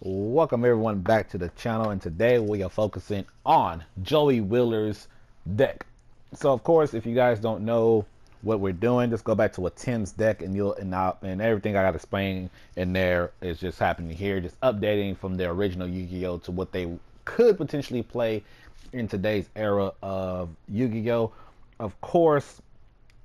Welcome everyone back to the channel, and today we are focusing on Joey Wheeler's deck. So of course, if you guys don't know what we're doing, just go back to a Tim's deck and and everything I got explained in there is just happening here, just updating from the original Yu-Gi-Oh to what they could potentially play in today's era of Yu-Gi-Oh. Of course,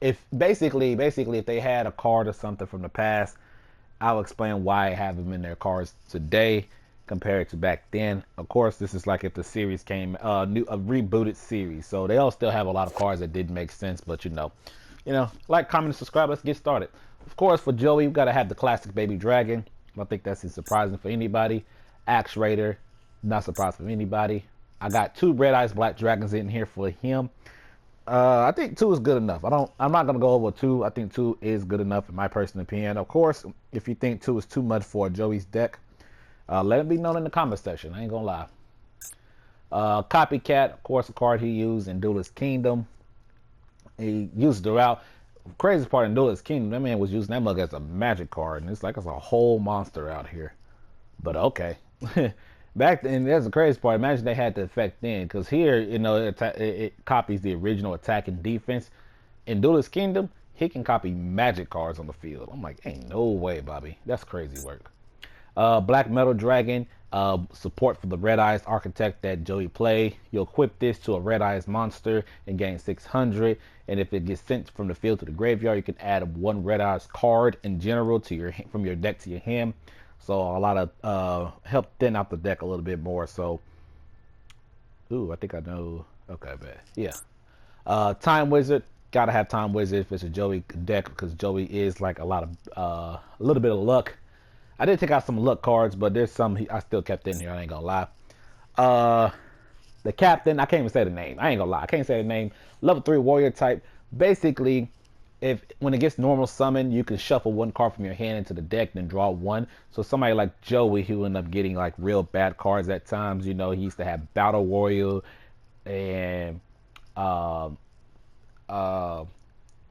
if basically if they had a card or something from the past, I'll explain why I have them in their cards today compared to back then. Of course, this is like if the series came a rebooted series, so they all still have a lot of cards that didn't make sense. But like, comment, and subscribe. Let's get started. Of course, for Joey, we gotta have the classic Baby Dragon. I don't think that's surprising for anybody. Axe Raider, not surprising for anybody. I got two Red Eyes Black Dragons in here for him. I think two is good enough. I'm not gonna go over two. I think two is good enough in my personal opinion. Of course, if you think two is too much for Joey's deck, let it be known in the comment section. I ain't gonna lie. Copycat, of course, a card he used in Duelist Kingdom. He used it throughout. Crazy part in Duelist Kingdom, that man was using that mug as a magic card, and it's like it's a whole monster out here. But okay. Back then, that's the crazy part. Imagine they had the effect then, because here, it copies the original attack and defense. In Duelist Kingdom, he can copy magic cards on the field. I'm like, ain't no way, Bobby. That's crazy work. Black Metal Dragon, support for the Red Eyes Architect that Joey play. You'll equip this to a Red Eyes monster and gain 600. And if it gets sent from the field to the graveyard, you can add one Red Eyes card in general to from your deck to your hand. So a lot of help thin out the deck a little bit more. So, ooh, I think I know. Okay, bad. Yeah. Time Wizard, gotta have Time Wizard if it's a Joey deck, because Joey is like a little bit of luck. I did take out some luck cards, but there's some I still kept in here. I ain't gonna lie. The captain, I can't even say the name. I ain't gonna lie, I can't say the name. Level 3 warrior type. Basically, when it gets normal summon, you can shuffle one card from your hand into the deck, then draw one. So somebody like Joey, who ended up getting like real bad cards at times. He used to have Battle Warrior and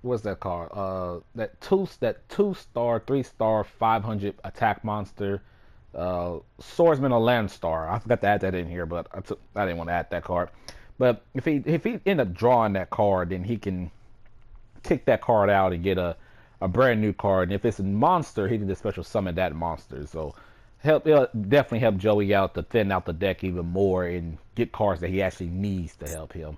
what's that card? That two star, 3-star, 500 attack monster, Swordsman or Landstar. I forgot to add that in here, but I didn't want to add that card. But if he end up drawing that card, then he can kick that card out and get a brand new card. And if it's a monster, he can just special summon that monster. So it'll definitely help Joey out to thin out the deck even more and get cards that he actually needs to help him.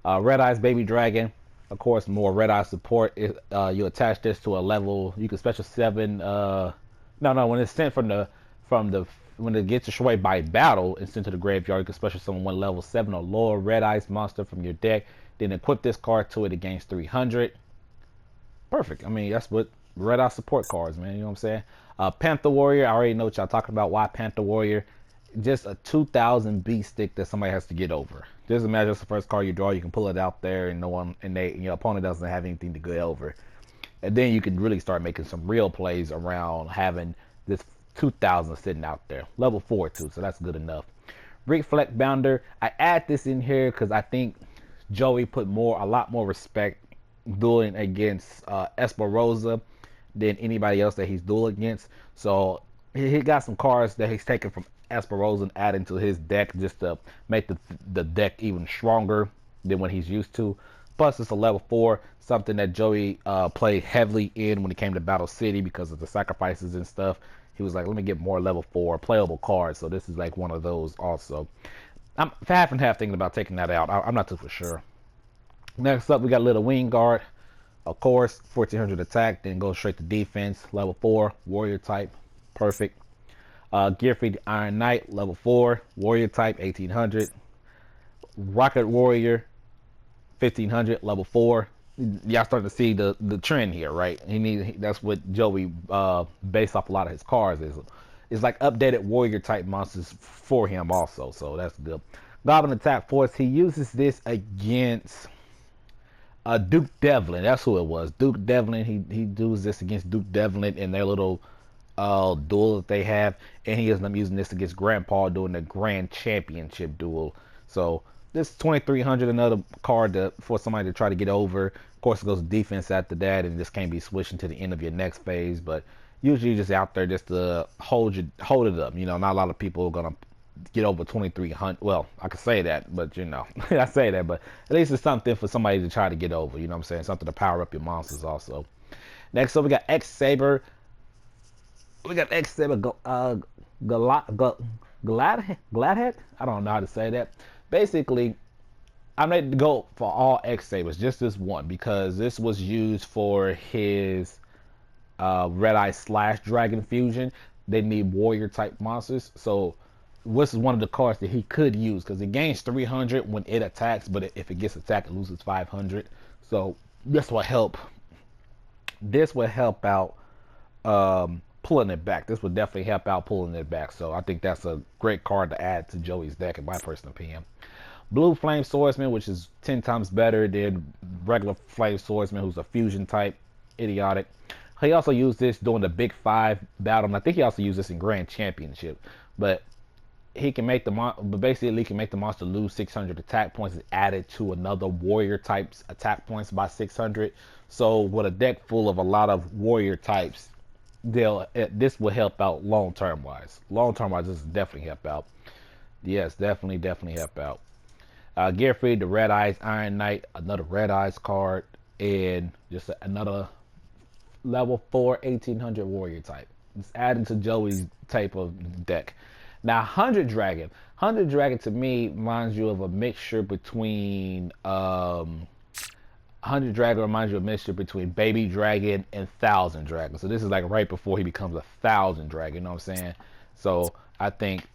Red Eyes Baby Dragon, of course, more Red Eye support. You attach this to a level. You can special 7. When it's sent when it gets destroyed by battle and sent to the graveyard, you can special summon one level 7 or lower Red Eyes monster from your deck. Then equip this card to it against 300. Perfect. I mean, that's what Red Eye support cards, man. You know what I'm saying? Panther Warrior, I already know what y'all talking about. Why Panther Warrior? Just a 2000 B stick that somebody has to get over. Just imagine that's the first card you draw. You can pull it out there, and your opponent doesn't have anything to get over. And then you can really start making some real plays around having this 2000 sitting out there. Level 4 too, so that's good enough. Reflect Bounder. I add this in here because I think Joey put a lot more respect dueling against Esperosa than anybody else that he's dueling against. So he got some cards that he's taken from Esperosa and adding to his deck just to make the deck even stronger than what he's used to. Plus, it's a level 4, something that Joey played heavily in when it came to Battle City because of the sacrifices and stuff. He was like, let me get more level 4 playable cards. So this is like one of those also. I'm half and half thinking about taking that out. I'm not too for sure. Next up, we got Little Wing Guard. Of course, 1400 attack, then go straight to defense. Level 4, warrior type. Perfect. Gearfried Iron Knight, level 4, warrior type, 1800. Rocket Warrior, 1500, level 4. Y'all starting to see the trend here, right? That's what Joey based off a lot of his cards is. It's like updated warrior type monsters for him also, so that's good. Goblin Attack Force, he uses this against Duke Devlin. That's who it was. Duke Devlin. He does this against Duke Devlin in their little duel that they have, and he ends up using this against Grandpa during the Grand Championship duel. So this 2300, another card for somebody to try to get over. Of course, it goes to defense after that, and this can't be switching to the end of your next phase. But Usually just out there just to hold it up. You know, not a lot of people are gonna get over 2,300. Well, I could say that, but you know, I say that, but at least it's something for somebody to try to get over. You know what I'm saying? Something to power up your monsters also. Next up, we got X Saber. We got X Saber Gladhead. I don't know how to say that. Basically, I'm ready to go for all X Sabers, just this one, because this was used for his Red Eye Slash Dragon Fusion. They need warrior type monsters, so this is one of the cards that he could use because it gains 300 when it attacks, but if it gets attacked, it loses 500. So this will help. This will help out pulling it back. This would definitely help out pulling it back. So I think that's a great card to add to Joey's deck, in my personal opinion. Blue Flame Swordsman, which is 10 times better than regular Flame Swordsman, who's a fusion type, idiotic. He also used this during the Big Five battle, and I think he also used this in Grand Championship. But he can make but basically he can make the monster lose 600 attack points and added to another warrior types attack points by 600. So with a deck full of a lot of warrior types, this will help out long term wise. Long term wise, this will definitely help out. Yes, definitely help out. Gearfried, the Red Eyes Iron Knight, another Red Eyes card, and just another level 4 1800 warrior type. It's adding to Joey's type of deck. Now, 100 Dragon. 100 Dragon to me reminds you of a mixture between 100 Dragon reminds you of a mixture between Baby Dragon and 1,000 Dragon. So this is like right before he becomes 1,000 Dragon. You know what I'm saying? So I think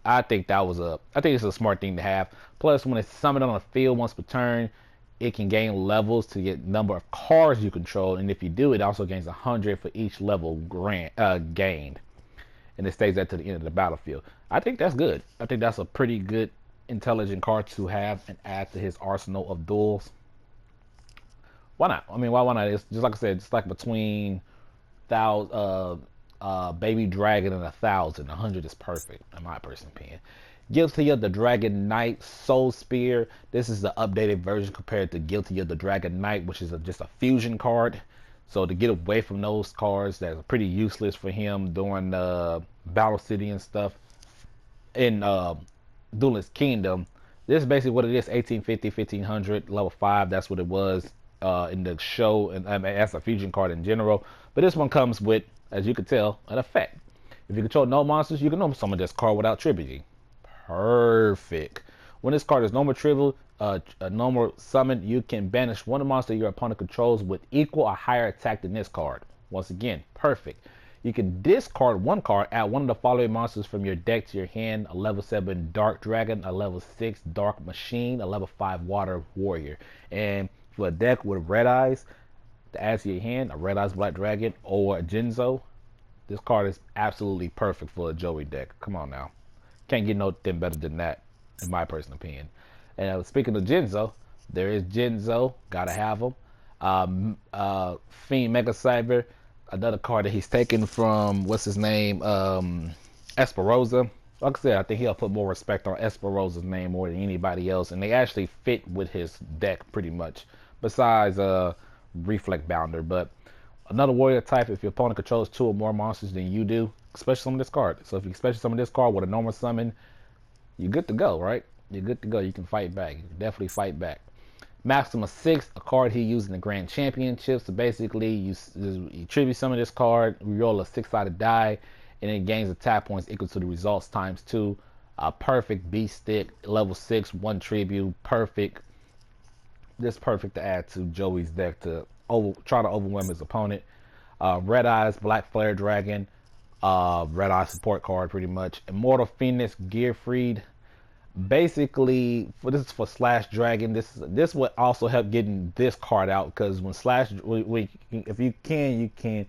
it's a smart thing to have. Plus, when it's summoned on the field once per turn, it can gain levels to get number of cards you control, and if you do, it also gains 100 for each level gained, and it stays that to the end of the battlefield. I think that's good. I think that's a pretty good, intelligent card to have and add to his arsenal of duels. Why not? I mean, why not? It's just like I said, it's like between Baby Dragon and 1,000. 100 is perfect, in my personal opinion. Guilty of the Dragon Knight Soul Spear. This is the updated version compared to Guilty of the Dragon Knight, which is just a fusion card. So to get away from those cards that are pretty useless for him during Battle City and stuff in Duelist Kingdom, this is basically what it is: 1850, 1500, level 5. That's what it was in the show, and I mean, that's a fusion card in general. But this one comes with, as you can tell, an effect. If you control no monsters, you can normal summon this card without tributing. Perfect. When this card is normal tribute, a normal summon, you can banish one monster your opponent controls with equal or higher attack than this card. Once again, perfect. You can discard one card, add one of the following monsters from your deck to your hand: a level 7 Dark Dragon, a level 6 Dark Machine, a level 5 Water Warrior. And for a deck with Red Eyes, to add to your hand, a Red Eyes Black Dragon or a Jinzo, this card is absolutely perfect for a Joey deck. Come on now. Can't get nothing better than that, in my personal opinion. And speaking of Jinzo, there is Jinzo. Gotta have him. Fiend Mega Cyber, another card that he's taken from, what's his name? Esperosa. Like I said, I think he'll put more respect on Esperosa's name more than anybody else. And they actually fit with his deck pretty much. Besides Reflect Bounder. But another warrior type, if your opponent controls 2 or more monsters than you do, especially summon this card. So if you special summon this card with a normal summon, you're good to go, right? You're good to go. You can fight back. You can definitely fight back. Maxima 6, a card he used in the Grand Championship. So basically, you tribute summon this card, we roll a 6-sided die, and it gains attack points equal to the results times 2. Perfect beast stick, level 6, 1 tribute, perfect. This perfect to add to Joey's deck to try to overwhelm his opponent. Red Eyes Black Flare Dragon, Red Eye support card pretty much. Immortal Phoenix Gearfried. Basically, this is for Slash Dragon. This would also help getting this card out, because when if you can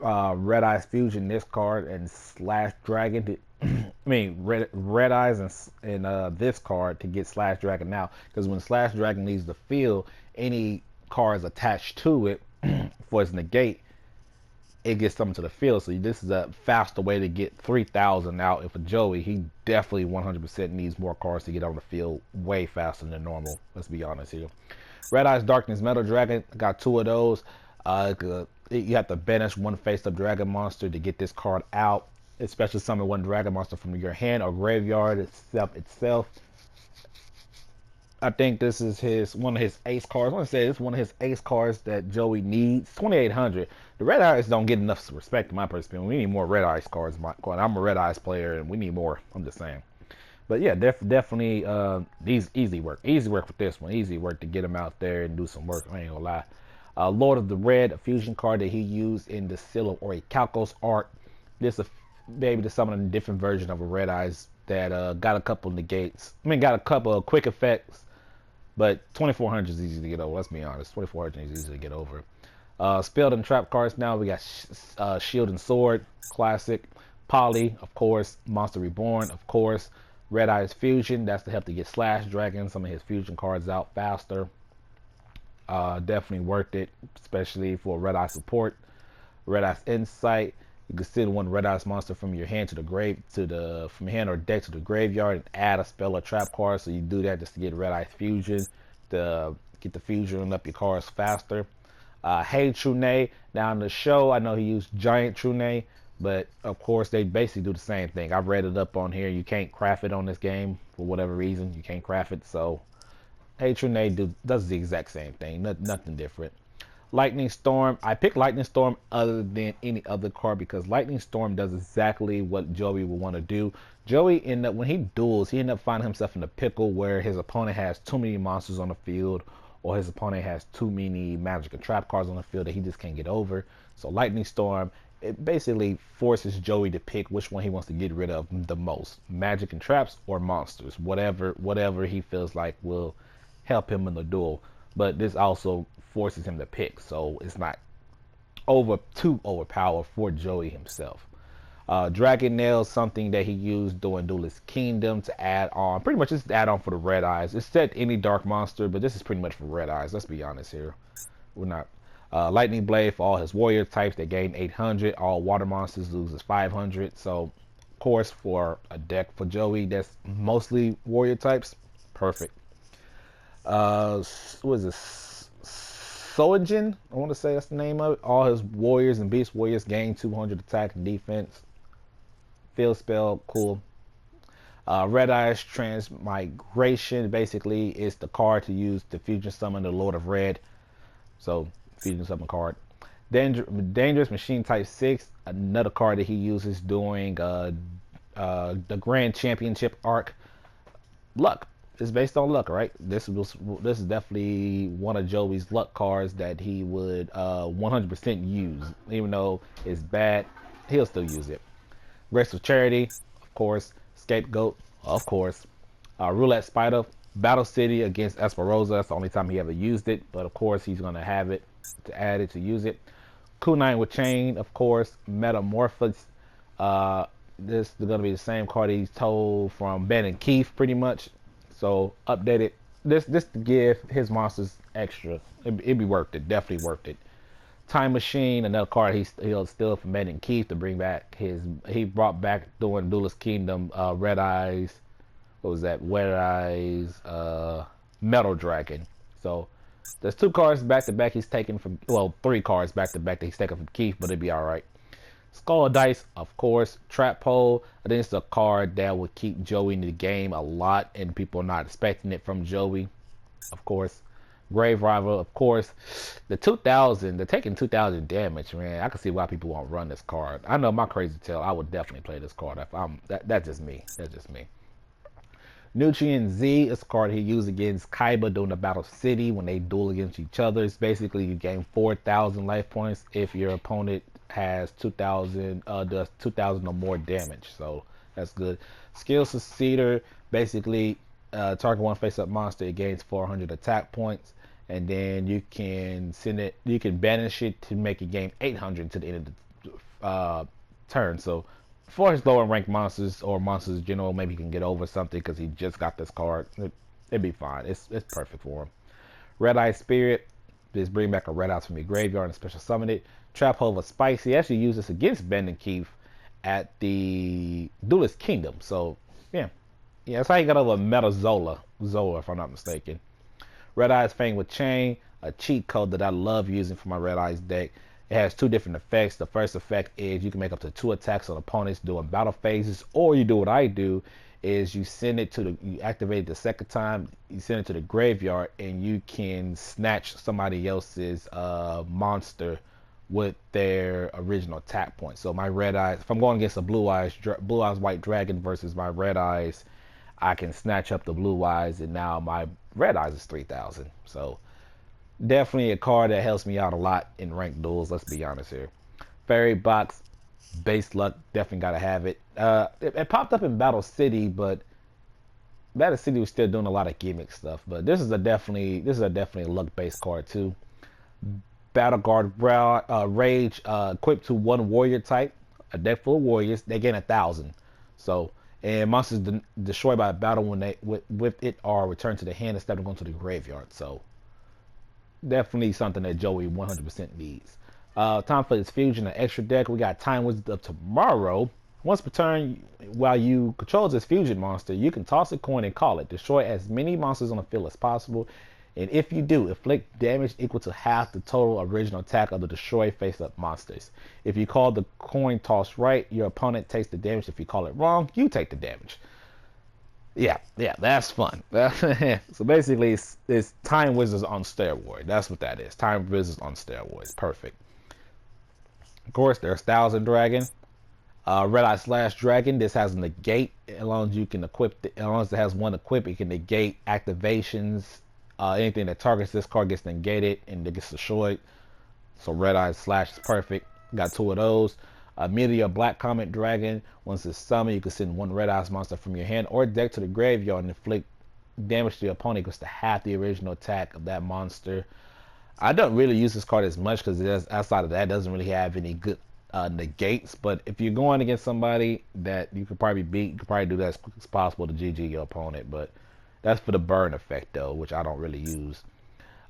Red Eyes Fusion this card and Slash Dragon. I mean Red Eyes and this card to get Slash Dragon now, because when Slash Dragon leaves the field, any cards attached to it for its negate, it gets something to the field. So this is a faster way to get 3,000 out. If a Joey, he definitely 100% needs more cards to get on the field way faster than normal. Let's be honest here. Red Eyes Darkness Metal Dragon, got 2 of those. You have to banish one face-up dragon monster to get this card out. Especially summon one dragon monster from your hand or graveyard itself. I think this is his one of his ace cards. I want to say it's one of his ace cards that Joey needs. 2,800. The red eyes don't get enough respect in my perspective. We need more red eyes cards. I'm a red eyes player, and we need more. I'm just saying. But yeah, definitely these easy work. Easy work with this one. Easy work to get him out there and do some work. I ain't gonna lie. Lord of the Red, a fusion card that he used in the Seal of Orichalcos art. This is maybe to summon a different version of a red eyes that got a couple negates. I mean, got a couple of quick effects. But 2,400 is easy to get over. Let's be honest. 2,400 is easy to get over. Spelled and trap cards now. We got Shield and Sword, classic. Poly, of course. Monster Reborn, of course. Red Eyes Fusion. That's to help to get Slash Dragon, some of his fusion cards out faster. Definitely worth it, especially for Red Eye support. Red Eyes Insight. You can send one Red Eyes monster from your hand to the grave, from your hand or deck to the graveyard, and add a spell or trap card. So you do that just to get Red Eyes Fusion, to get the fusion up your cards faster. Hey Trune. Now in the show, I know he used Giant Trune, but of course they basically do the same thing. I've read it up on here. You can't craft it on this game for whatever reason. You can't craft it. So Hey Trune does the exact same thing. Nothing different. Lightning Storm. I picked Lightning Storm other than any other card because Lightning Storm does exactly what Joey would want to do. Joey when he duels, he end up finding himself in a pickle where his opponent has too many monsters on the field, or his opponent has too many magic and trap cards on the field that he just can't get over. So Lightning Storm, it basically forces Joey to pick which one he wants to get rid of the most: magic and traps or monsters, whatever he feels like will help him in the duel. But this also forces him to pick, so it's not too overpowered for Joey himself. Dragon Nail, something that he used during Duelist Kingdom to add on. Pretty much just add on for the red eyes. It's set any dark monster, but this is pretty much for red eyes. Let's be honest here. We're not. Lightning Blade for all his warrior types, they gain 800. All water monsters loses 500. So, of course, for a deck for Joey that's mostly warrior types, perfect. What is this? Soajin, I want to say that's the name of it. All his warriors and beast warriors gain 200 attack and defense. Field spell, cool. Red Eyes Transmigration basically is the card to use to fusion summon the Lord of Red. So, fusion summon card. Dangerous Machine Type 6, another card that he uses during the Grand Championship arc. Luck. It's based on luck, right? This is definitely one of Joey's luck cards that he would 100% use. Even though it's bad, he'll still use it. Graceful Charity, of course. Scapegoat, of course. Roulette Spider, Battle City against Esperosa. That's the only time he ever used it, but of course he's gonna have it to add it to use it. Kunai with Chain, of course. Metamorphosis. This is gonna be the same card he's told from Ben and Keith, pretty much. So updated this to give his monsters extra. It'd be worth it. Definitely worth it. Time Machine, another card he'll steal from Ben and Keith to bring back he brought back during Duelist Kingdom Red Eyes. What was that? Red Eyes Metal Dragon. So there's 2 cards back to back he's taken from, well, 3 cards back to back that he's taken from Keith, but it'd be alright. Skull of Dice, of course. Trap Pole, I think it's a card that would keep Joey in the game a lot, and people are not expecting it from Joey, of course. Grave Rival, of course. The 2000, they're taking 2000 damage, man. I can see why people won't run this card. I know my crazy tail, I would definitely play this card. If that's just me. That's just me. Nutrient Z is a card he used against Kaiba during the Battle City when they duel against each other. It's basically you gain 4,000 life points if your opponent has 2,000 does 2,000 or more damage. So that's good. Skill Succeeder, basically target one face-up monster, it gains 400 attack points, and then you can banish it to make it gain 800 to the end of the turn. So for his lower ranked monsters or monsters in general, maybe he can get over something because he just got this card. It'd be fine. It's perfect for him. Red Eye Spirit, just bring back a Red Eye from your graveyard and special summon it. Trap Hole of Spice, he actually used this against Ben and Keith at the Duelist Kingdom. So yeah, that's how he got over Metal Zola, if I'm not mistaken. Red Eyes Fang with Chain, a cheat code that I love using for my Red Eyes deck. It has two different effects. The first effect is you can make up to 2 attacks on opponents during battle phases, or you do what I do, is you activate it the second time, you send it to the graveyard, and you can snatch somebody else's monster with their original attack point. So my red eyes, if I'm going against a blue eyes white dragon versus my red eyes, I can snatch up the blue eyes, and now my red eyes is 3,000. So definitely a card that helps me out a lot in ranked duels. Let's be honest here. Fairy box, base luck, definitely gotta have it. It popped up in Battle City, but Battle City was still doing a lot of gimmick stuff. But this is a definitely a luck based card too. Battle Guard Rage, equipped to one warrior type, a deck full of warriors. They gain 1,000. So and monsters destroyed by a battle when they with it are returned to the hand instead of going to the graveyard. So definitely something that Joey 100% needs. Time for his fusion, an extra deck. We got Time Wizard of Tomorrow. Once per turn, while you control this fusion monster, you can toss a coin and call it. Destroy as many monsters on the field as possible. And if you do, inflict damage equal to half the total original attack of the destroy face-up monsters. If you call the coin toss right, your opponent takes the damage. If you call it wrong, you take the damage. Yeah, that's fun. So basically, it's Time Wizards on steroids. That's what that is. Time Wizards on steroids. Perfect. Of course, there's Thousand Dragon. Red Eye Slash Dragon. This has a negate. As long as you can equip it, as long as it has one equip, it can negate activations. Anything that targets this card gets negated and it gets destroyed. So Red Eye Slash is perfect. Got 2 of those. Meteor Black Comet Dragon. Once it's summoned, you can send 1 Red Eyes monster from your hand or deck to the graveyard and inflict damage to your opponent equals to half the original attack of that monster. I don't really use this card as much because outside of that, it doesn't really have any good negates. But if you're going against somebody that you could probably beat, you could probably do that as quick as possible to GG your opponent. But that's for the burn effect though, which I don't really use.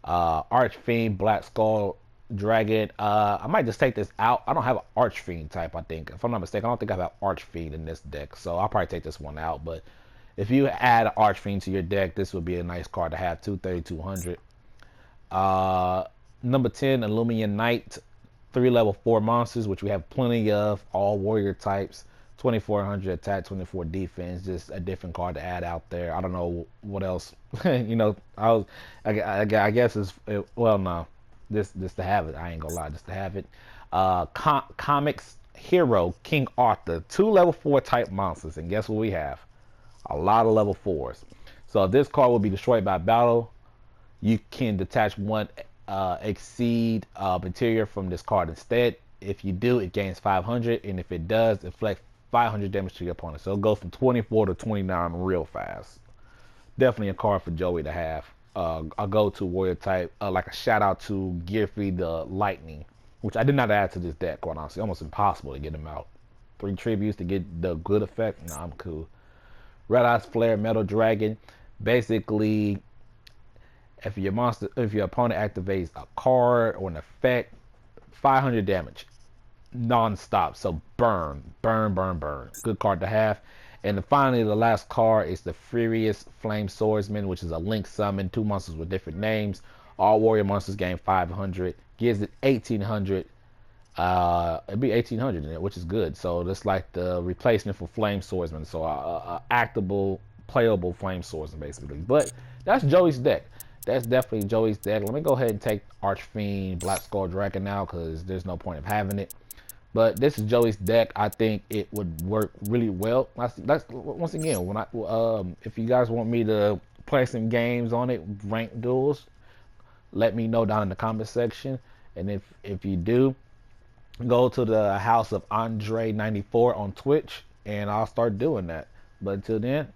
Archfiend Black Skull Dragon. I might just take this out. I don't have an Archfiend type, I think. If I'm not mistaken, I don't think I have an Archfiend in this deck. So I'll probably take this one out. But if you add an Archfiend to your deck, this would be a nice card to have too, 3,200. Number 10, Illumian Knight. 3 level 4 monsters, which we have plenty of. All warrior types. 2,400 attack, 24 defense. Just a different card to add out there. I don't know what else. I guess well, no. This to have it. I ain't gonna lie, just to have it. Comics Hero King Arthur, 2 level 4 type monsters, and guess what we have? A lot of level 4s. So if this card will be destroyed by battle, you can detach 1 exceed material from this card instead. If you do, it gains 500, and if it does, inflict 500 damage to your opponent. So it goes from 24 to 29 real fast. Definitely a card for Joey to have. A go-to warrior type, like a shout out to Gearfree the Lightning, which I did not add to this deck, quite honestly. Almost impossible to get him out. 3 tributes to get the good effect. Nah, I'm cool. Red Eyes Flare Metal Dragon. Basically, if your opponent activates a card or an effect, 500 damage, non-stop. So burn. Good card to have. And then finally, the last card is the Furious Flame Swordsman, which is a link summon, 2 monsters with different names. All warrior monsters gain 500. Gives it 1,800. It'd be 1,800 in it, which is good. So that's like the replacement for Flame Swordsman. So actable, playable Flame Swordsman, basically. But that's Joey's deck. That's definitely Joey's deck. Let me go ahead and take Archfiend Black Skull Dragon now, because there's no point of having it. But this is Joey's deck. I think it would work really well. That's once again, when if you guys want me to play some games on it, ranked duels, let me know down in the comment section. And if you do, go to the House of Andre 94 on Twitch, and I'll start doing that. But until then,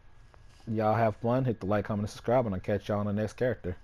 y'all have fun. Hit the like, comment, and subscribe, and I'll catch y'all on the next character.